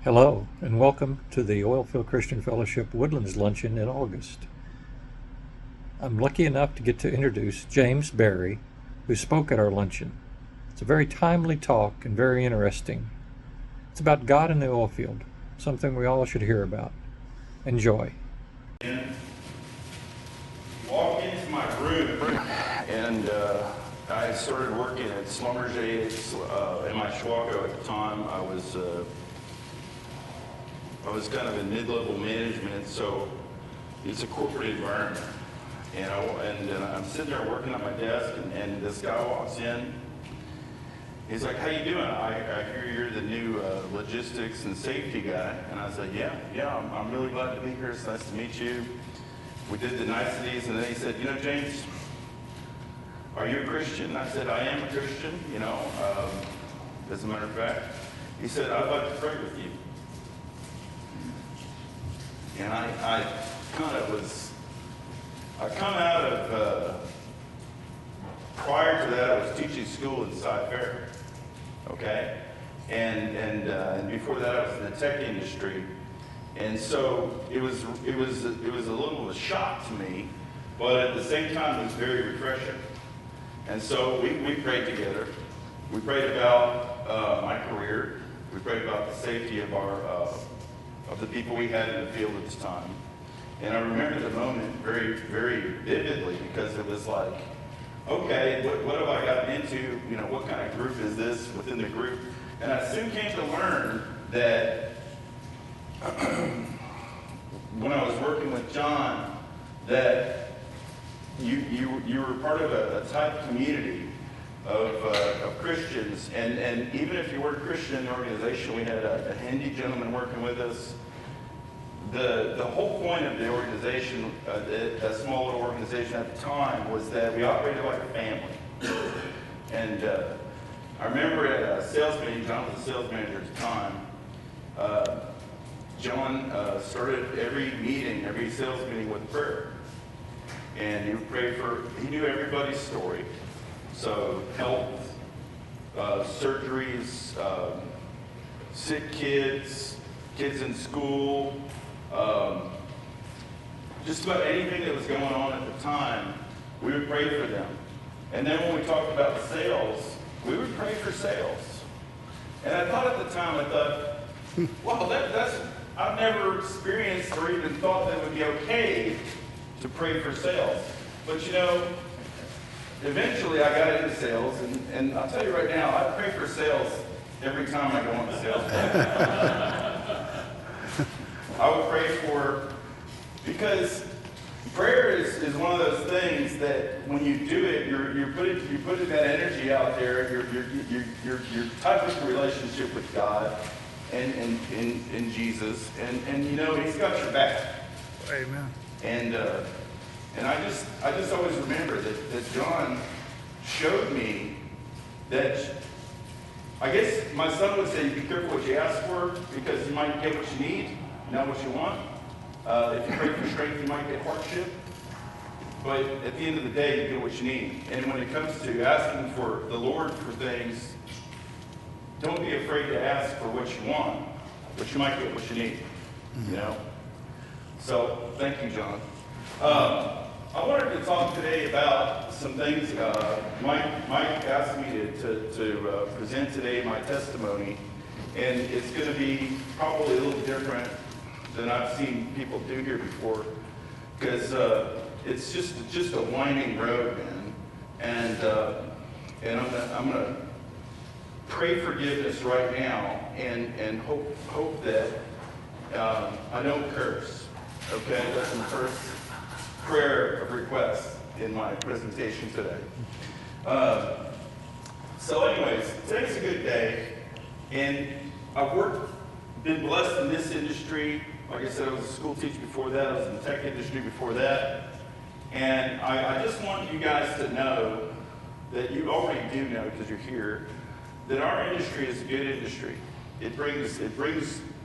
Hello, and welcome to the Oilfield Christian Fellowship Woodlands Luncheon in August. I'm lucky enough to get to introduce James Barry, who spoke at our luncheon. It's a very timely talk and very interesting. It's about God in the oil field, something we all should hear about. Enjoy. Walked into my room and I started working at Schlumberger in my Chihuahua at the time. I was kind of in mid-level management, so it's a corporate environment. And I'm sitting there working at my desk, and this guy walks in. He's like, "How you doing? I hear you're the new logistics and safety guy." And I said, "Yeah, I'm really glad to be here. It's nice to meet you." We did the niceties, and then he said, "James, are you a Christian?" I said, "I am a Christian, as a matter of fact." He said, "I'd like to pray with you." And I come out of, prior to that, I was teaching school in Sept, okay? And before that, I was in the tech industry. And so it was a little of a shock to me, but at the same time, it was very refreshing. And so we prayed together. We prayed about my career. We prayed about the safety of of the people we had in the field at this time. And I remember the moment very, very vividly, because it was like, okay, what have I gotten into? What kind of group is this within the group? And I soon came to learn that when I was working with John, that you were part of a type community of Christians, and even if you weren't a Christian in the organization, we had a Hindi gentleman working with us. The whole point of the organization, a small little organization at the time, was that we operated like a family. And I remember at a sales meeting, John was a sales manager at the time. John started every sales meeting with prayer. And he would pray he knew everybody's story. So health, surgeries, sick kids in school, just about anything that was going on at the time, we would pray for them. And then when we talked about sales, we would pray for sales. And I thought at the time, wow, I've never experienced or even thought that it would be okay to pray for sales. But eventually I got into sales, and I'll tell you right now, I pray for sales every time I go on the sales call. I would pray because prayer is one of those things that when you do it, you're putting that energy out there. You're touching a relationship with God and Jesus, and He's got your back. Amen. And I just always remember that John showed me that, I guess my son would say, be careful what you ask for, because you might get what you need, not what you want. If you pray for strength, you might get hardship. But at the end of the day, you get what you need. And when it comes to asking for the Lord for things, don't be afraid to ask for what you want, but you might get what you need. So thank you, John. I wanted to talk today about some things. Mike asked me to present today my testimony, and it's going to be probably a little different than I've seen people do here before, because it's just a winding road, man. And I'm gonna pray forgiveness right now, and hope that I don't curse. Okay, that's the first prayer of request in my presentation today. So anyways, today's a good day, and I've been blessed in this industry. Like I said, I was a school teacher before that. I was in the tech industry before that. And I just want you guys to know that you already do know, because you're here, that our industry is a good industry. It brings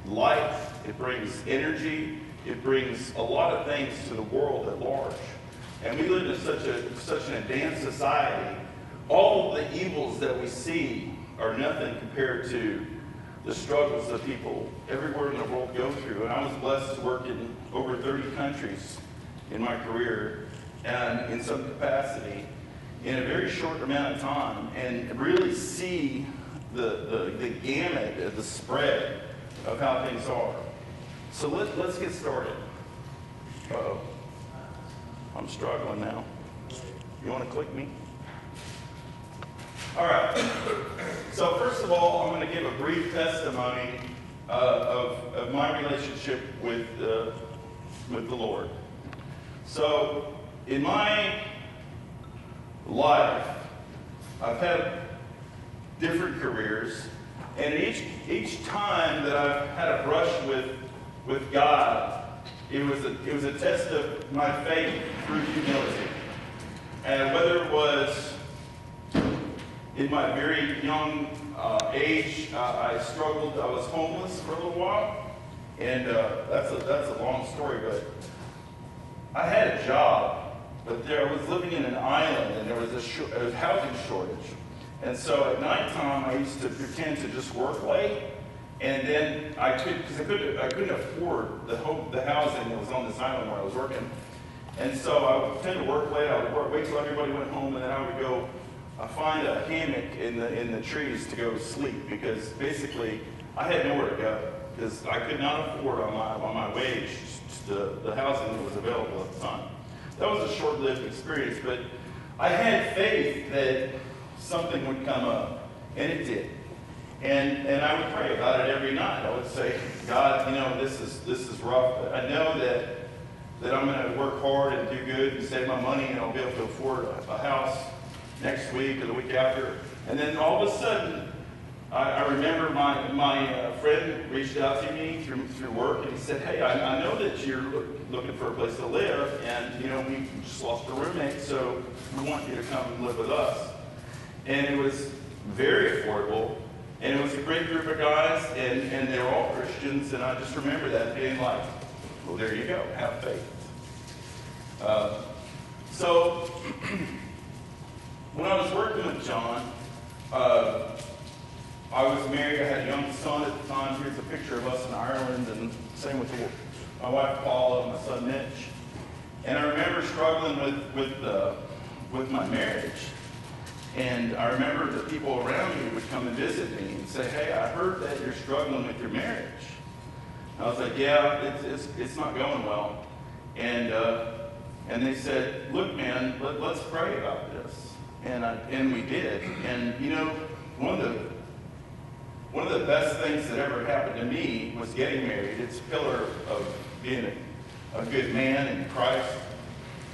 life, it brings energy, it brings a lot of things to the world at large. And we live in such an advanced society. All of the evils that we see are nothing compared to the struggles that people everywhere in the world go through. And I was blessed to work in over 30 countries in my career and in some capacity in a very short amount of time, and really see the gamut of the spread of how things are. So let's get started. Uh-oh. I'm struggling now. You want to click me? All right. So first of all, I'm going to give a brief testimony of my relationship with the Lord. So in my life, I've had different careers, and each time that I've had a brush with God, it was a test of my faith through humility. And whether it was in my very young age, I struggled. I was homeless for a little while, and that's a long story. But I had a job, but I was living in an island, and there was a housing shortage. And so at nighttime, I used to pretend to just work late, and then I couldn't afford the housing that was on this island where I was working. And so I would pretend to work late. I would wait till everybody went home, and then I would go find a hammock in the trees to go sleep, because basically I had nowhere to go because I could not afford on my wage the housing that was available at the time. That was a short-lived experience, but I had faith that something would come up, and it did. And I would pray about it every night. I would say, God, this is rough, but I know that I'm going to work hard and do good and save my money, and I'll be able to afford a house next week or the week after. And then all of a sudden, I remember my friend reached out to me through work, and he said, hey, I know that you're looking for a place to live, and we just lost a roommate, so we want you to come and live with us. And it was very affordable, and it was a great group of guys, and they were all Christians, and I just remember that being like, well, there you go, have faith. So when I was working with John, I was married. I had a young son at the time. Here's a picture of us in Ireland, and same with my wife Paula and my son Mitch. And I remember struggling with my marriage. And I remember the people around me would come and visit me and say, hey, I heard that you're struggling with your marriage. I was like, yeah, it's not going well. And they said, look, man, let's pray about this. And we did. And one of the best things that ever happened to me was getting married. It's a pillar of being a good man in Christ.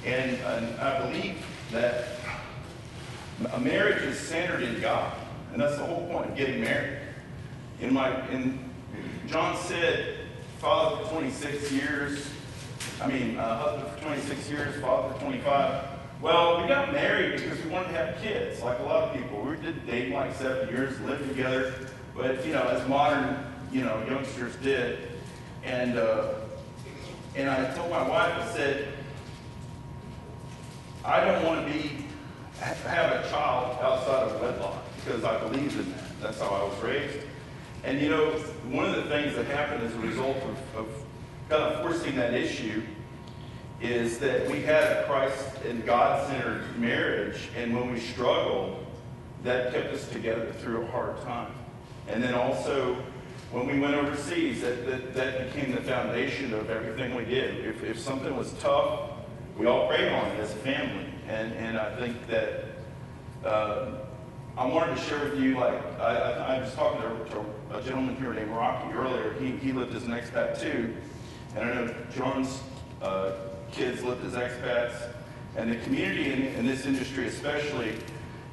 And I believe that a marriage is centered in God. And that's the whole point of getting married. John said, father for 26 years, husband for 26 years, father for 25. Well, we got married because we wanted to have kids, like a lot of people. We did date like 7 years, lived together, but as modern youngsters did. And I told my wife, I said, I don't want to have a child outside of wedlock, because I believe in that. That's how I was raised. And one of the things that happened as a result of kind of forcing that issue is that we had a Christ and God-centered marriage, and when we struggled, that kept us together through a hard time. And then also, when we went overseas, that became the foundation of everything we did. If something was tough, we all prayed on it as a family. And I think that I wanted to share with you, I was talking to a gentleman here named Rocky earlier. He lived as an expat too. And I know John's kids lived as expats. And the community in this industry especially,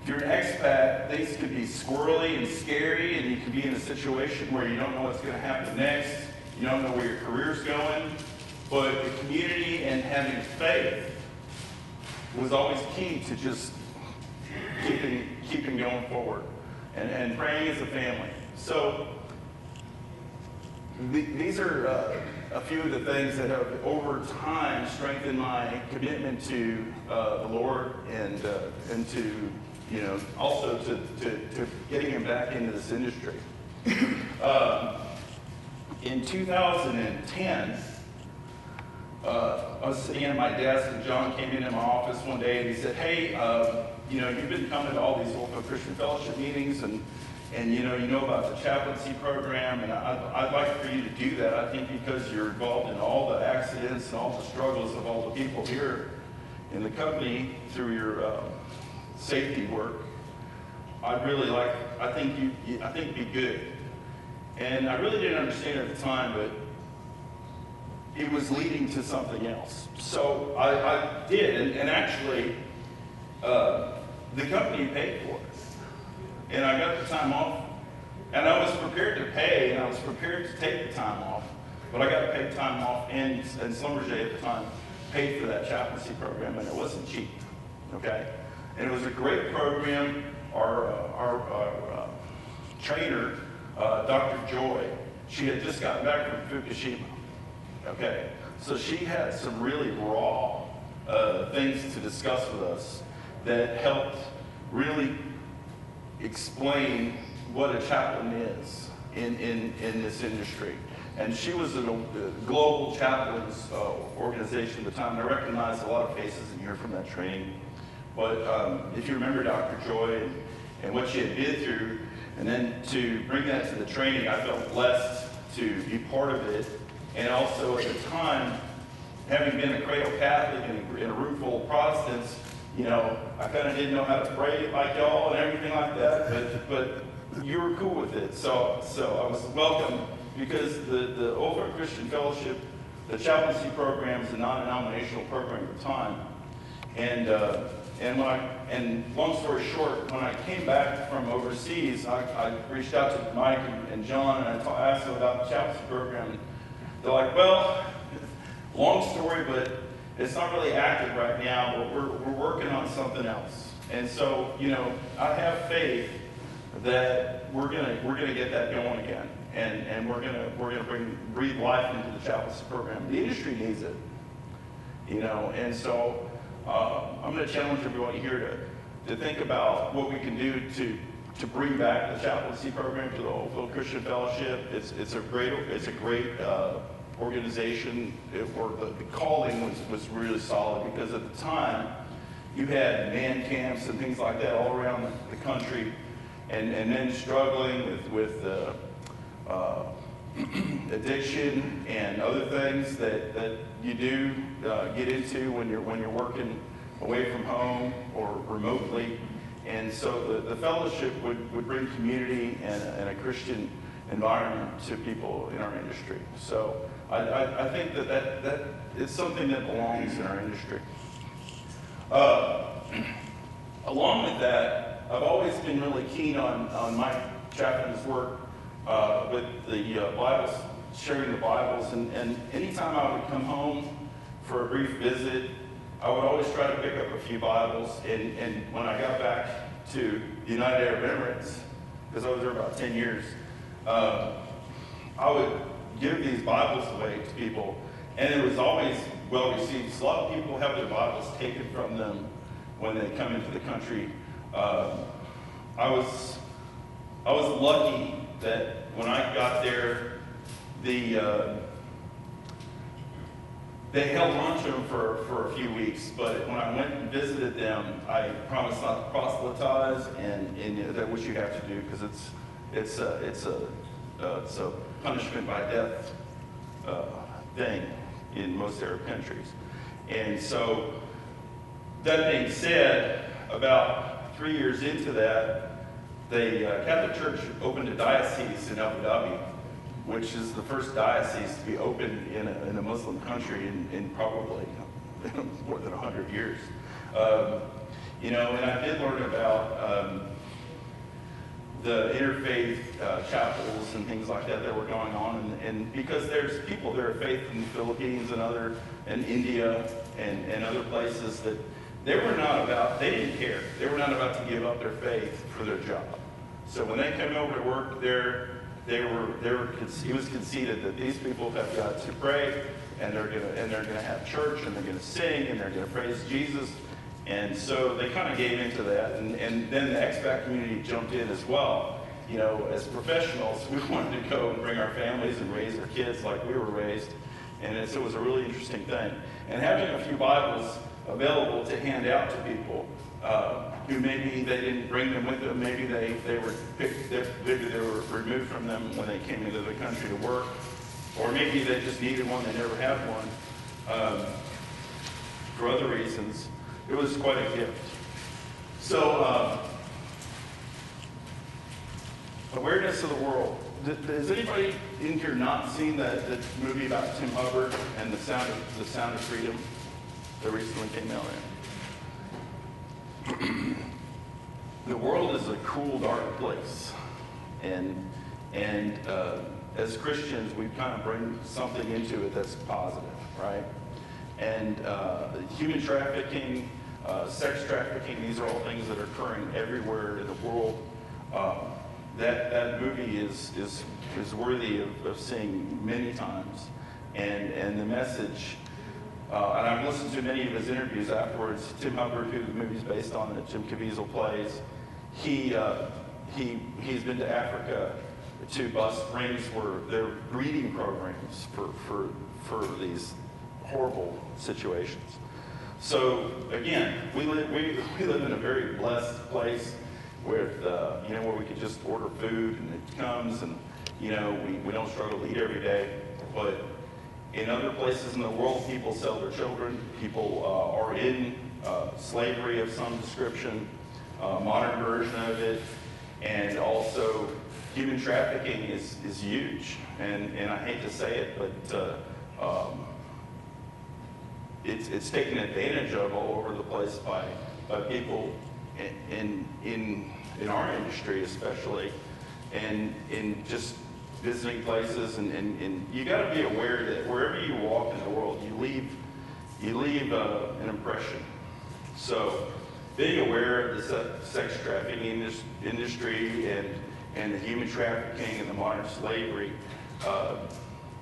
if you're an expat, things can be squirrely and scary, and you can be in a situation where you don't know what's going to happen next. You don't know where your career's going. But the community and having faith was always key to just keeping going forward and praying as a family. So these are a few of the things that have over time strengthened my commitment to the Lord and to also to getting him back into this industry. In 2010, I was sitting at my desk, and John came into my office one day, and he said, "Hey, you've been coming to all these Oilfield Christian Fellowship meetings, and you know about the chaplaincy program, and I'd like for you to do that. I think because you're involved in all the accidents and all the struggles of all the people here in the company through your safety work, I think it'd be good." And I really didn't understand at the time, but it was leading to something else. So I did, and actually, the company paid for it. And I got the time off, and I was prepared to pay, and I was prepared to take the time off, but I got to pay time off, and Schlumberger at the time paid for that chaplaincy program, and it wasn't cheap, okay? And it was a great program. Our trainer, Dr. Joy, she had just gotten back from Fukushima, okay? So she had some really raw things to discuss with us that helped really explain what a chaplain is in this industry. And she was in a global chaplains organization at the time, and I recognized a lot of faces in here from that training. But if you remember Dr. Joy and what she had been through, and then to bring that to the training, I felt blessed to be part of it. And also at the time, having been a cradle Catholic and in a room full of Protestants, I kind of didn't know how to pray like y'all and everything like that, but you were cool with it. So I was welcome, because the Oilfield Christian Fellowship, the chaplaincy program is a non-denominational program at the time. And long story short, when I came back from overseas, I reached out to Mike and John, and I asked them about the chaplaincy program. And they're like, "Well, long story, but it's not really active right now, but we're working on something else." And so, I have faith that we're gonna get that going again, and we're gonna breathe life into the chaplaincy program. The industry needs it, and so I'm gonna challenge everybody here to think about what we can do to bring back the chaplaincy program to the Oilfield Christian Fellowship. It's a great organization. The calling was really solid, because at the time you had man camps and things like that all around the country, and men struggling with addiction and other things that you do get into when you're working away from home or remotely. And so the fellowship would bring community and a Christian environment to people in our industry. So I think that is something that belongs in our industry. Along with that, I've always been really keen on Mike Chapman's work with the Bibles, sharing the Bibles, and anytime I would come home for a brief visit, I would always try to pick up a few Bibles, and when I got back to the United Arab Emirates, because I was there about 10 years, I would give these Bibles away to people, and it was always well received. So a lot of people have their Bibles taken from them when they come into the country. I was lucky that when I got there, they held on to them for a few weeks, but when I went and visited them, I promised not to proselytize, and that's what you have to do, because it's a punishment by death thing in most Arab countries. And so, that being said, about 3 years into that, the Catholic Church opened a diocese in Abu Dhabi, which is the first diocese to be opened in a Muslim country in probably more than 100 years. And I did learn about the interfaith chapels and things like that were going on, and because there's people there of faith in the Philippines and India and other places that they didn't care. They were not about to give up their faith for their job. So when they came over to work there, it was conceded that these people have got to pray, and they're gonna have church, and they're gonna sing, and they're gonna praise Jesus. And so they kind of gave into that, and then the expat community jumped in as well. as professionals, we wanted to go and bring our families and raise our kids like we were raised. And it was a really interesting thing. And having a few Bibles available to hand out to people who maybe they didn't bring them with them, maybe they were picked, maybe they were removed from them when they came into the country to work, or maybe they just needed one, they never had one, for other reasons. It was quite a gift. So, awareness of the world. Has anybody in here not seen that movie about Tim Hubbard and the Sound of Freedom that recently came out? The world is a cruel, dark place, and as Christians, we kind of bring something into it that's positive, right? And human trafficking, sex trafficking, these are all things that are occurring everywhere in the world. That movie is worthy of seeing many times, and the message. And I've listened to many of his interviews afterwards. Tim Hubbard, who the movie's based on, that Jim Caviezel plays, he's been to Africa to bust rings where they're breeding programs for these horrible situations. So again, we live in a very blessed place with where we can just order food and it comes, and we don't struggle to eat every day. But in other places in the world, people sell their children. People are in slavery of some description, modern version of it, and also human trafficking is huge. And I hate to say it, but it's taken advantage of all over the place by people in our industry especially, and in just visiting places, and you got to be aware that wherever you walk in the world, you leave an impression. So being aware of the sex trafficking industry and the human trafficking and the modern slavery,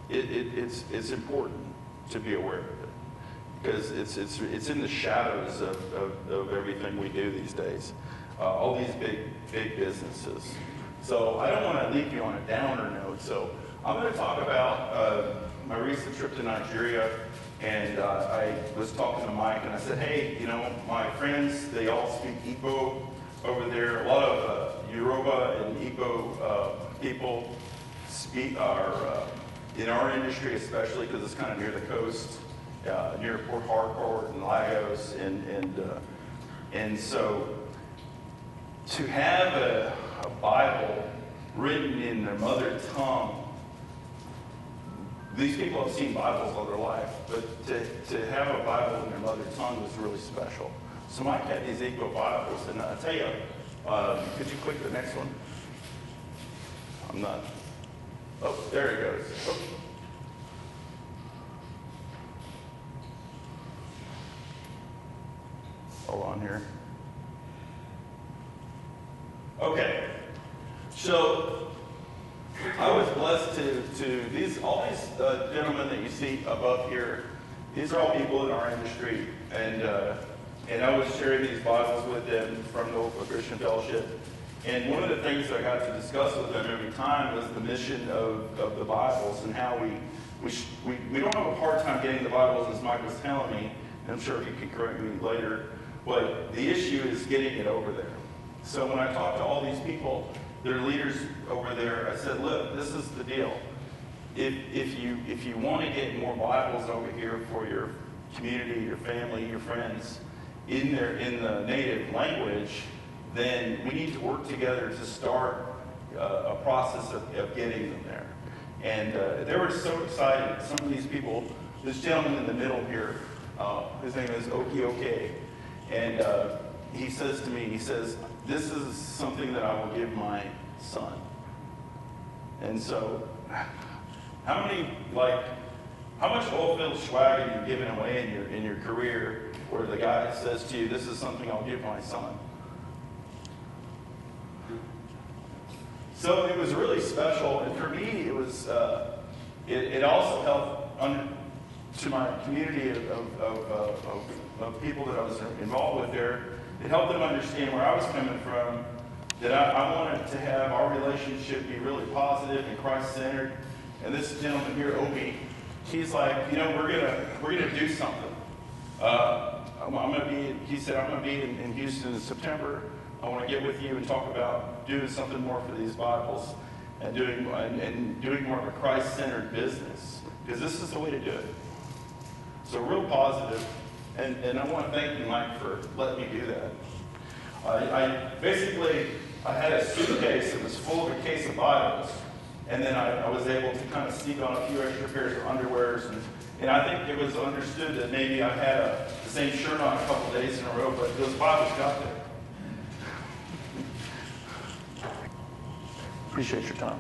it's important to be aware of it, because it's in the shadows of everything we do these days. All these big businesses. So I don't want to leave you on a downer note. So I'm going to talk about my recent trip to Nigeria. And I was talking to Mike, and I said, hey, my friends, they all speak Igbo over there. A lot of Yoruba and Igbo people are in our industry, especially because it's kind of near the coast, near Port Harcourt and Lagos, and so to have a Bible written in their mother tongue. These people have seen Bibles all their life, but to have a Bible in their mother tongue was really special. So Mike had these Igbo Bibles, and I'll tell you, could you click the next one? I'm not. Oh, there it goes. Oh. Hold on here. Okay, so I was blessed to all these gentlemen that you see above here. These are all people in our industry, and I was sharing these Bibles with them from the Oakland Christian Fellowship. And one of the things I got to discuss with them every time was the mission of the Bibles, and how we don't have a hard time getting the Bibles, as Mike was telling me, and I'm sure he can correct me later, but the issue is getting it over there. So when I talked to all these people, their leaders over there, I said, look, this is the deal. If you want to get more Bibles over here for your community, your family, your friends, in the native language, then we need to work together to start a process of getting them there. And they were so excited. Some of these people, this gentleman in the middle here, his name is Okioke, and he says to me, he says, this is something that I will give my son. And so, how much oil-filled swag are you giving away in your career, where the guy says to you, this is something I'll give my son? So it was really special, and for me, it was. It also helped to my community of people that I was involved with there. It helped them understand where I was coming from, that I wanted to have our relationship be really positive and Christ-centered. And this gentleman here, Obi, he's like, you know, we're gonna do something. He said, I'm gonna be in Houston in September. I want to get with you and talk about doing something more for these Bibles and doing more of a Christ-centered business, because this is the way to do it. So real positive, and I want to thank you, Mike, for letting me do that. I had a suitcase that was full of a case of Bibles, and then I was able to kind of sneak on a few extra pairs of underwears, and I think it was understood that maybe I had the same shirt on a couple days in a row, but those Bibles got there. Appreciate your time.